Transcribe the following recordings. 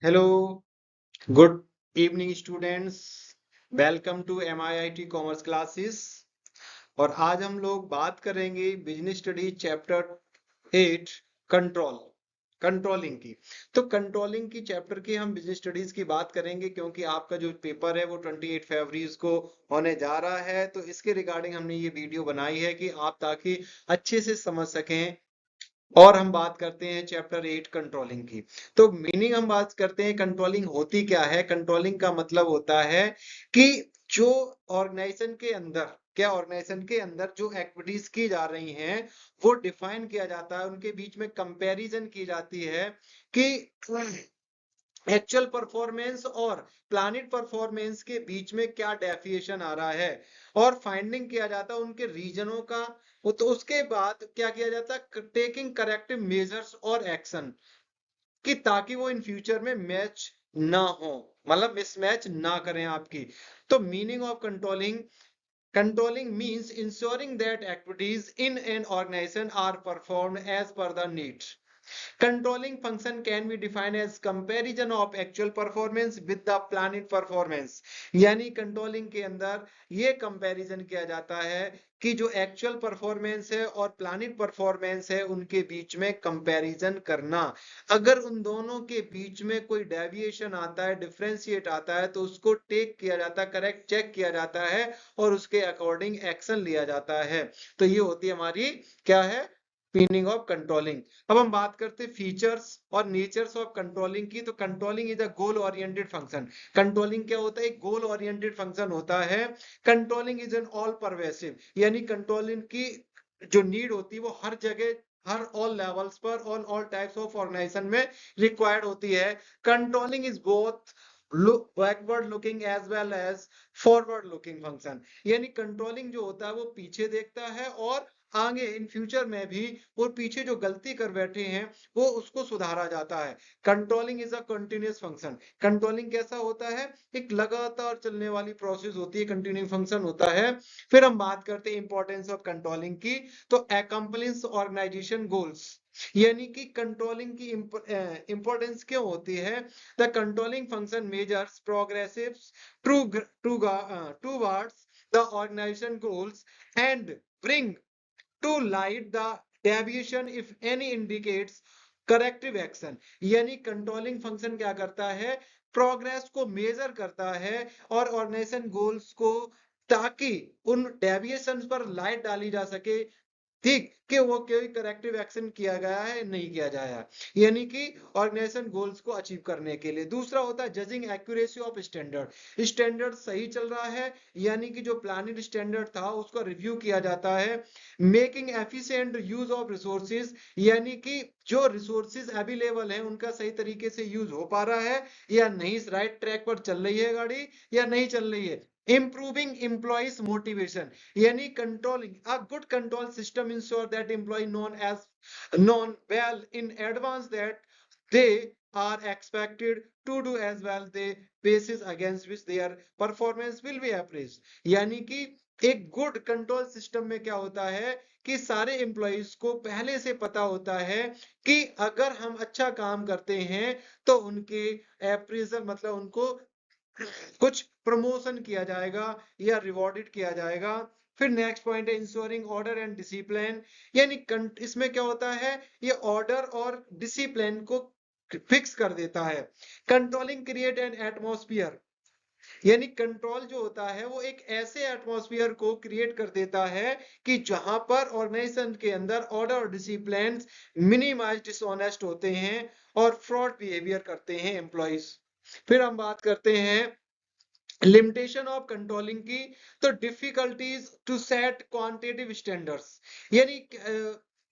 Hello, good evening students. Welcome to MIIT commerce classes. और आज हम लोग बात करेंगे बिजनेस स्टडी चैप्टर 8 कंट्रोलिंग की। तो कंट्रोलिंग की चैप्टर की हम बिजनेस स्टडीज की बात करेंगे क्योंकि आपका जो पेपर है वो 28 फरवरी को होने जा रहा है। तो इसके रिगार्डिंग हमने ये वीडियो बनाई है कि आप ताकि अच्छे से समझ सकें। और हम बात करते हैं चैप्टर 8 कंट्रोलिंग की। तो मीनिंग हम बात करते हैं कंट्रोलिंग होती क्या है। कंट्रोलिंग का मतलब होता है कि जो ऑर्गेनाइजेशन के अंदर जो एक्टिविटीज की जा रही हैं वो डिफाइन किया जाता है, उनके बीच में कंपैरिजन की जाती है कि एक्चुअल परफॉर्मेंस और प्लानिट परफॉर्मेंस के बीच में क्या डेफिएशन आ रहा है और फाइंडिंग किया जाता है उनके रीजनों का। तो उसके बाद क्या किया जाता है, टेकिंग करेक्टिव मेजर्स और एक्शन कि ताकि वो इन फ्यूचर में मैच ना हो, मतलब मिसमैच ना करें आपकी। तो meaning of controlling means ensuring that activities in an organisation are performed as per the needs. Controlling function can be defined as comparison of actual performance with the planned performance। यानी controlling के अंदर ये comparison किया जाता है कि जो actual performance है और प्लानिट परफॉर्मेंस है उनके बीच में कंपैरिजन करना। अगर उन दोनों के बीच में कोई डेविएशन आता है, डिफरेंशिएट आता है, तो उसको टेक किया जाता है, करेक्ट चेक किया जाता है और उसके अकॉर्डिंग एक्शन लिया जाता है। तो ये होती है हमारी क्या है, मीनिंग ऑफ कंट्रोलिंग। अब हम बात करते हैं फीचर्स और नेचर्स ऑफ कंट्रोलिंग की। तो controlling is a goal oriented function. Controlling क्या होता है, एक गोल ओरिएंटेड फंक्शन होता है। Controlling is an all pervasive, यानी कंट्रोलिंग की जो नीड होती है वो हर जगह, हर ऑल लेवल्स पर, ऑल टाइप्स ऑफ ऑर्गेनाइजेशन में रिक्वायर्ड होती है। Controlling is both backward looking as well as forward looking function. यानी कंट्रोलिंग जो होता है वो पीछे देखता है और आगे इन फ्यूचर में भी वो पीछे जो गलती कर बैठे हैं वो उसको सुधारा जाता है। Controlling is a continuous function. Controlling कैसा होता है, एक लगातार चलने वाली प्रोसेस होती है, कंटिन्यू फंक्शन होता है। फिर हम बात करते हैं इंपॉर्टेंस ऑफ कंट्रोलिंग की। तो अकम्प्लिश ऑर्गेनाइजेशन गोल्स, यानी कि कंट्रोलिंग की इंपॉर्टेंस क्यों होती है। The controlling function measures progressive towards the organisation goals and bring to light the deviation if any indicates corrective action। यानी कंट्रोलिंग फंक्शन क्या करता है, प्रोग्रेस को मेजर करता है और ऑर्गेनाइजेशन गोल्स को, ताकि उन डेविएशंस पर लाइट डाली जा सके, ठीक, कि वो कोई करेक्टिव एक्शन किया गया है नहीं किया जाया, यानी कि ऑर्गेनाइजेशन गोल्स को अचीव करने के लिए। दूसरा होता है judging accuracy of standard. Standard सही चल रहा है, यानी कि जो प्लानिड स्टैंडर्ड था उसका रिव्यू किया जाता है। Making efficient use of resources, यानी कि जो रिसोर्सेज अवेलेबल है उनका सही तरीके से यूज हो पा रहा है या नहीं, राइट ट्रैक पर चल रही है गाड़ी या नहीं चल रही है। Improving employees motivation, यानी controlling a good control system ensure that employee known well in advance that they are expected to do as well the basis against which their performance will be appraised। यानी कि एक good control system में क्या होता है कि सारे employees को पहले से पता होता है कि अगर हम अच्छा काम करते हैं तो उनके अप्रेजल, मतलब उनको कुछ प्रमोशन किया जाएगा या रिवॉर्डेड किया जाएगा। फिर नेक्स्ट पॉइंट है इंश्योरिंग ऑर्डर एंड डिसिप्लिन, यानी इसमें क्या होता है, ये ऑर्डर और डिसिप्लिन को फिक्स कर देता है। कंट्रोलिंग क्रिएट एन एटमॉस्फेयर, यानी कंट्रोल जो होता है वो एक ऐसे एटमॉस्फेयर को क्रिएट कर देता है कि जहां पर ऑर्गेनाइजेशन के अंदर ऑर्डर और डिसिप्लिन मिनिमाइज डिसऑनेस्ट होते हैं और फ्रॉड बिहेवियर करते हैं एम्प्लॉइज। फिर हम बात करते हैं लिमिटेशन ऑफ कंट्रोलिंग की। तो difficulties to set quantitative standards, यानी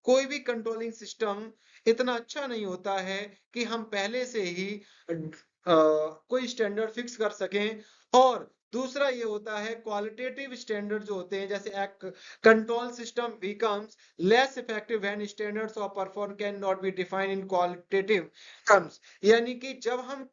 कोई भी कंट्रोलिंग सिस्टम इतना अच्छा नहीं होता है कि हम पहले से ही कोई स्टैंडर्ड फिक्स कर सकें। और दूसरा ये होता है क्वालिटेटिव स्टैंडर्ड जो होते हैं, जैसे control system becomes less effective when standards of perform can not be defined in qualitative terms. यानी कि जब हम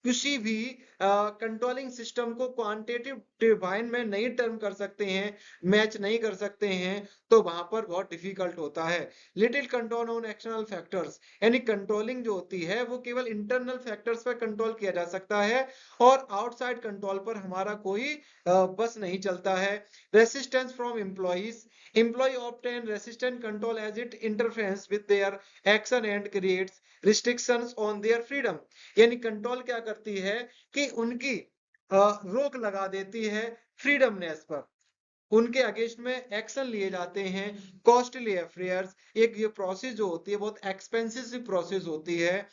किसी भी कंट्रोलिंग सिस्टम को क्वांटिटेटिव डिफाइन में नहीं टर्म कर सकते हैं, मैच नहीं कर सकते हैं, तो वहां पर बहुत डिफिकल्ट होता है। Little control on external factors, यानी कंट्रोलिंग जो होती है वो केवल इंटरनल फैक्टर्स पर कंट्रोल किया जा सकता है और आउटसाइड कंट्रोल पर हमारा कोई बस नहीं चलता है। Resistance from employees, employ obtain resistant control as it interference with their action and creates restrictions on their freedom, यानी कंट्रोल क्या करती है कि उनकी रोक लगा देती है फ्रीडमनेस पर, उनके अगेंस्ट में एक्शन लिए जाते हैं। कॉस्टली अफेयर्स, एक ये प्रोसेस जो होती है बहुत एक्सपेंसिव प्रोसेस होती है,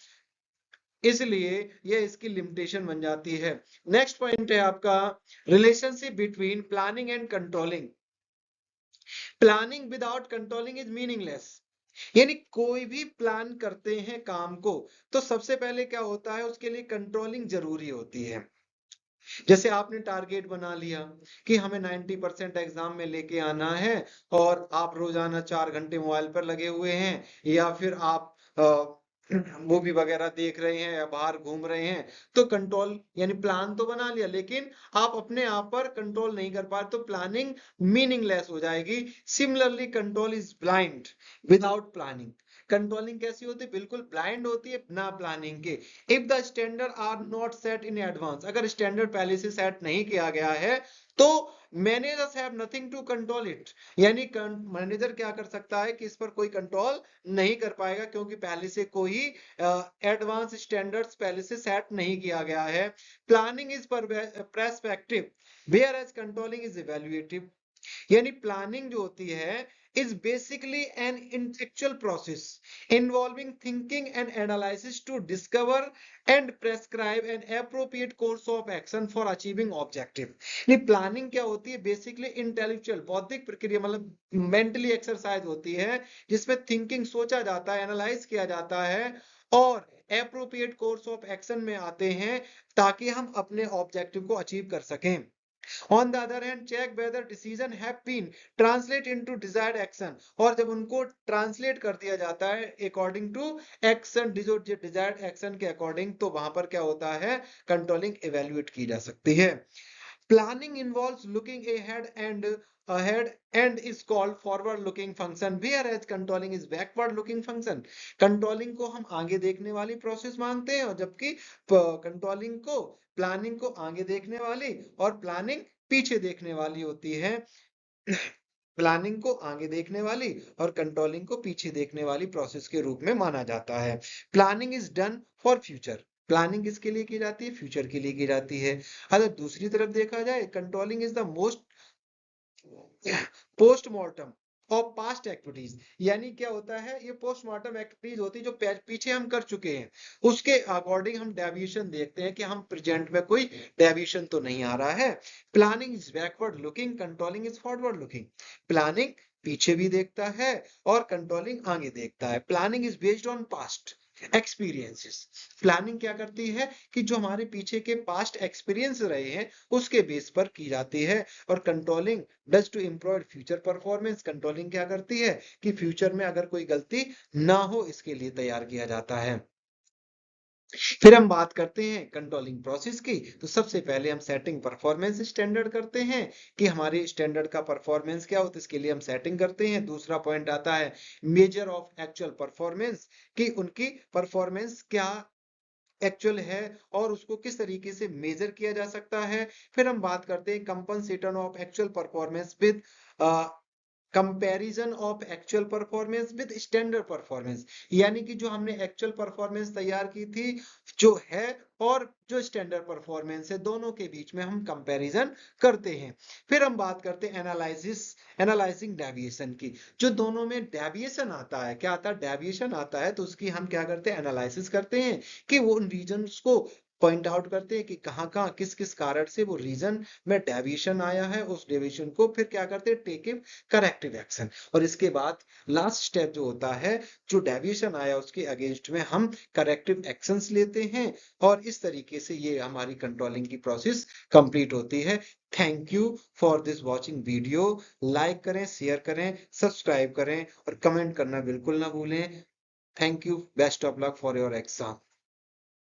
इसलिए ये इसकी लिमिटेशन बन जाती है। नेक्स्ट पॉइंट है आपका relationship between planning and controlling. Planning without controlling is meaningless, यानी कोई भी प्लान करते हैं काम को तो सबसे पहले क्या होता है, उसके लिए कंट्रोलिंग जरूरी होती है। जैसे आपने टारगेट बना लिया कि हमें 90% एग्जाम में लेके आना है और आप रोजाना 4 घंटे मोबाइल पर लगे हुए हैं या फिर आप मूवी वगैरह देख रहे हैं या बाहर घूम रहे हैं, तो कंट्रोल यानी प्लान तो बना लिया लेकिन आप अपने आप पर कंट्रोल नहीं कर पा रहे, तो प्लानिंग मीनिंगलेस हो जाएगी। Similarly control is blind without planning, controlling कैसी होती है, बिल्कुल ब्लाइंड होती है बिना प्लानिंग के। If the standard are not set in advance, अगर स्टैंडर्ड पहले से सेट नहीं किया गया है तो managers have nothing to control it, यानी मैनेजर क्या कर सकता है कि इस पर कोई कंट्रोल नहीं कर पाएगा क्योंकि पहले से कोई एडवांस स्टैंडर्ड्स पहले से सेट नहीं किया गया है। Planning is perspective whereas controlling is evaluative, यानी प्लानिंग जो होती है is basically an intellectual process involving thinking and analysis to discover and prescribe an appropriate course of action for achieving objective। ये planning क्या होती है, basically intellectual बौद्धिक प्रक्रिया, मतलब मेंटली एक्सरसाइज होती है जिसमें थिंकिंग सोचा जाता है, एनालाइज किया जाता है और एप्रोप्रिएट कोर्स ऑफ एक्शन में आते हैं ताकि हम अपने ऑब्जेक्टिव को अचीव कर सकें। On the other hand, check whether decision have been translate into desired action, और जब उनको ट्रांसलेट कर दिया जाता है according to action, desired action के अकॉर्डिंग, तो वहां पर क्या होता है, कंट्रोलिंग इवेल्युएट की जा सकती है। Planning involves looking ahead and is called forward looking function, whereas controlling is backward looking function। Controlling को हम आगे देखने वाली प्रोसेस मानते हैं और जबकि कंट्रोलिंग को, प्लानिंग को आगे देखने वाली और प्लानिंग पीछे देखने वाली होती है। प्लानिंग को आगे देखने वाली और कंट्रोलिंग को पीछे देखने वाली प्रोसेस के रूप में माना जाता है। Planning is done for future, planning किसके लिए की जाती है, फ्यूचर के लिए की जाती है। अगर दूसरी तरफ देखा जाए, controlling is the most postmortem of past activities, यानी क्या होता है, ये पोस्टमार्टम एक्टिविटीज होती है जो पीछे हम कर चुके हैं उसके अकॉर्डिंग हम डेविएशन देखते हैं कि हम प्रेजेंट में कोई डेविएशन तो नहीं आ रहा है। Planning is backward looking, controlling is forward looking. Planning पीछे भी देखता है और कंट्रोलिंग आगे देखता है। Planning is based on past experiences, planning क्या करती है कि जो हमारे पीछे के पास्ट एक्सपीरियंस रहे हैं उसके बेस पर की जाती है। और controlling does to improve future performance, controlling क्या करती है कि फ्यूचर में अगर कोई गलती ना हो इसके लिए तैयार किया जाता है। फिर हम बात करते हैं कंट्रोलिंग प्रोसेस की, तो सबसे पहले हम सेटिंग परफॉर्मेंस स्टैंडर्ड करते हैं कि हमारे स्टैंडर्ड का परफॉर्मेंस क्या होता है, इसके लिए हम सेटिंग करते हैं। दूसरा पॉइंट आता है मेजर ऑफ एक्चुअल परफॉर्मेंस, कि उनकी परफॉर्मेंस क्या एक्चुअल है और उसको किस तरीके से मेजर किया जा सकता है। फिर हम बात करते हैं compensation of actual performance with comparison of actual performance with standard performance, यानी कि जो हमने एक्चुअल परफॉर्मेंस तैयार की थी जो है और जो स्टैंडर्ड परफॉर्मेंस है दोनों के बीच में हम कंपैरिजन करते हैं। फिर हम बात करते हैं एनालाइजिंग डेविएशन की, जो दोनों में डेविएशन आता है, क्या आता है, डेविएशन आता है, तो उसकी हम क्या करते हैं, एनालिसिस करते हैं कि वो उन रीजंस को पॉइंट आउट करते हैं कि कहाँ किस किस कारण से वो रीजन में डेविएशन आया है, उस डेविएशन को फिर क्या करते हैं, टेक करेक्टिव एक्शन। और इसके बाद लास्ट स्टेप जो होता है, जो डेविएशन आया उसके अगेंस्ट में हम करेक्टिव एक्शंस लेते हैं और इस तरीके से ये हमारी कंट्रोलिंग की प्रोसेस कंप्लीट होती है। Thank you for this watching video. Like करें, शेयर करें, सब्सक्राइब करें और कमेंट करना बिल्कुल ना भूलें। Thank you, best of luck for your exam.